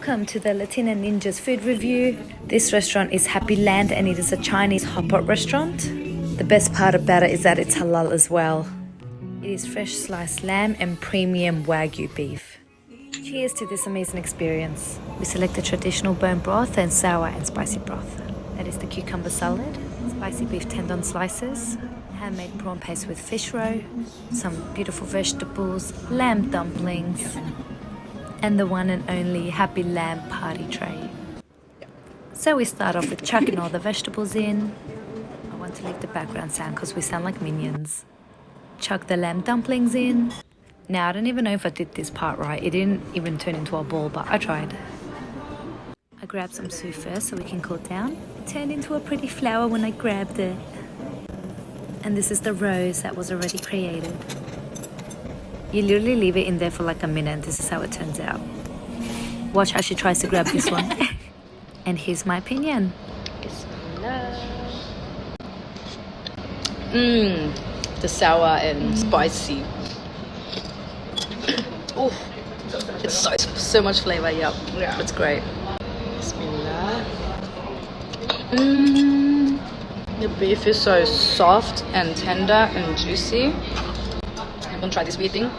Welcome to the Latina Ninjas food review. This restaurant is Happy Land and it is a Chinese hot pot restaurant. The best part about it is that it's halal as well. It is fresh sliced lamb and premium Wagyu beef. Cheers to this amazing experience. We select the traditional bone broth and sour and spicy broth. That is the cucumber salad, spicy beef tendon slices, handmade prawn paste with fish roe, some beautiful vegetables, lamb dumplings, and the one and only Happy Lamb party tray. So we start off with chucking all the vegetables in. I want to leave the background sound because we sound like minions. Chuck the lamb dumplings in. Now I don't even know if I did this part right. It didn't even turn into a ball, but I tried. I grabbed some soup first so we can cool it down. It turned into a pretty flower when I grabbed it. And this is the rose that was already created. You literally leave it in there for like a minute. This is how it turns out. Watch how she tries to grab this one. And here's my opinion. The sour and spicy. Oh, it's so much flavor. Yeah, it's great. Bismillah. The beef is so soft and tender and juicy. I'm gonna try this beef thing.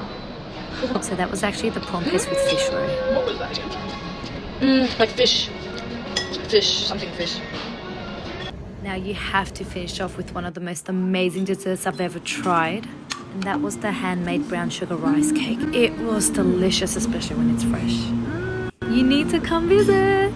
So that was actually the prawn paste with fish roe. What was that? Like fish, something fish. Now you have to finish off with one of the most amazing desserts I've ever tried. And that was the handmade brown sugar rice cake. It was delicious, especially when it's fresh. You need to come visit.